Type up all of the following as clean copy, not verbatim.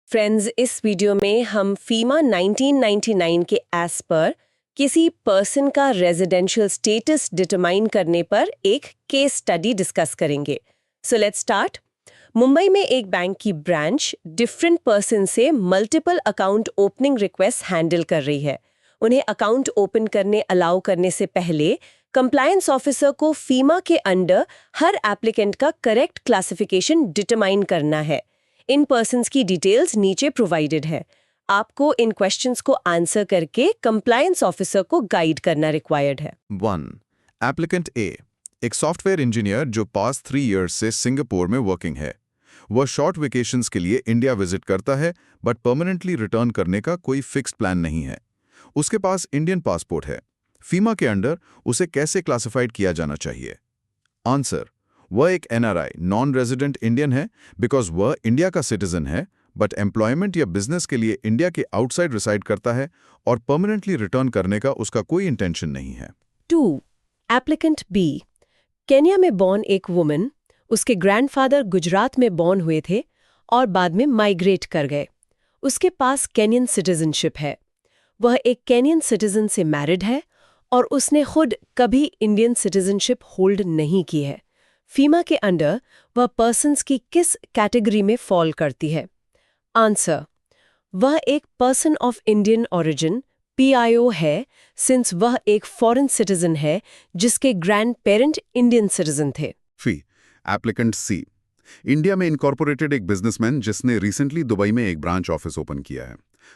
Friends, इस video में हम फीमा 1999 के एस पर किसी पर्सन का रेजिडेंशियल स्टेटस डिटरमाइन करने पर एक केस स्टडी डिस्कस करेंगे। So let's start. मुंबई में एक बैंक की ब्रांच डिफरेंट पर्सन से multiple account opening request handle कर रही है। उन्हें अकाउंट ओपन करने अलाउ करने से पहले कंप्लायंस ऑफिसर को फीमा के अंडर हर एप्लीकेंट का करेक्ट क्लासिफिकेशन डिटरमाइन करना है। इन पर्सन्स की डिटेल्स नीचे प्रोवाइडेड है। आपको इन क्वेश्चंस को आंसर करके कंप्लायंस ऑफिसर को गाइड करना रिक्वायर्ड है। 1. एप्लीकेंट ए, एक सॉफ्टवेयर इंजीनियर जो पास्ट 3 इयर्स से सिंगापुर में वर्किंग है। वह शॉर्ट वेकेशंस के लिए इंडिया विजिट करता है, बट परमानेंटली रिटर्न करने का कोई फिक्स्ड प्लान नहीं है। उसके पास इंडियन पासपोर्ट है। फीमा के अंडर उसे कैसे क्लासिफाइड किया जाना चाहिए? आंसर: वह एक एनआरआई नॉन रेजिडेंट इंडियन है, बिकॉज वह इंडिया का सिटीजन है, बट एम्प्लॉयमेंट या बिजनेस के लिए इंडिया के आउटसाइड रिसाइड करता है और परमानेंटली रिटर्न करने का उसका कोई इंटेंशन नहीं है। 2. एप्लीकेंट बी, केन्या में बॉर्न एक वुमन। उसके ग्रैंडफादर गुजरात में बॉर्न हुए थे और बाद में माइग्रेट कर गए। उसके पास केनियन सिटीजनशिप है। वह एक केनियन सिटीजन से मैरिड है और उसने खुद कभी इंडियन सिटीजनशिप होल्ड नहीं की है। फीमा के अंडर वह पर्सन्स की किस कैटेगरी में फॉल करती है? आंसर: वह एक person of Indian origin PIO है, सिंस वह एक फॉरेन सिटीजन है जिसके ग्रैंड पेरेंट इंडियन सिटीजन थे। एप्लीकेंट सी, इंडिया में इनकॉर्पोरेटेड एक बिजनेसमैन जिसने रिसेंटली दुबई में एक ब्रांच ऑफिस ओपन किया है।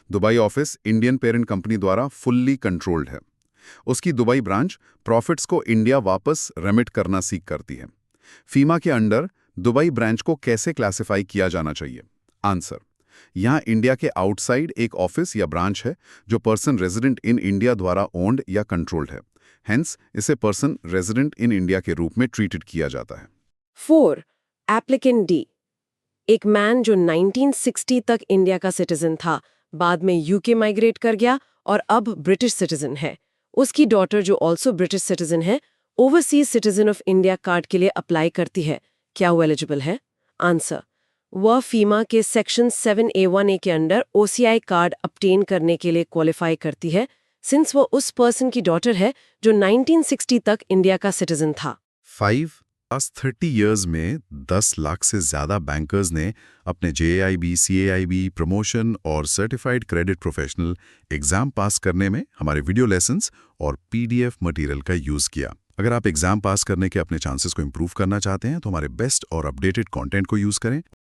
Dubai office Indian parent company द्वारा फुल्ली कंट्रोल्ड है। उसकी दुबई ब्रांच प्रॉफिट्स को इंडिया वापस रेमिट करना सीख करती है। फीमा के अंडर दुबई ब्रांच को कैसे क्लासिफाई किया जाना चाहिए? आंसर: यहाँ इंडिया के आउटसाइड एक ऑफिस या ब्रांच है जो पर्सन रेजिडेंट इन इंडिया द्वारा ओन्ड या कंट्रोल्ड है। हेंस इसे पर्सन रेजिडेंट इन इंडिया के रूप में ट्रीटेड किया जाता है। 4. एप्लीकेंट डी, एक मैन जो 1960 तक इंडिया का सिटीजन था, बाद में UK माइग्रेट कर गया और अब ब्रिटिश सिटीजन है। उसकी डॉटर जो ऑल्सो ब्रिटिश सिटीजन है, overseas citizen of India card के लिए अप्लाई करती है। क्या वो एलिजिबल है? आंसर: वह फीमा के सेक्शन 7A1A के अंडर OCI कार्ड अपटेन करने के लिए क्वालिफाई करती है, सिंस वो उस पर्सन की डॉटर है जो 1960 तक इंडिया का सिटीजन था। 5. पास्ट 30 इयर्स में 10 लाख से ज़्यादा बैंकर्स ने अपने JAIB, CAIB, प्रमोशन और सर्टिफाइड क्रेडिट प्रोफेशनल एग्जाम पास करने में हमारे वीडियो लेसन्स और PDF मटेरियल का यूज़ किया। अगर आप एग्जाम पास करने के अपने चांसेस को इंप्रूव करना चाहते हैं तो हमारे बेस्ट और अपडेटेड कंटेंट को यूज़ करें।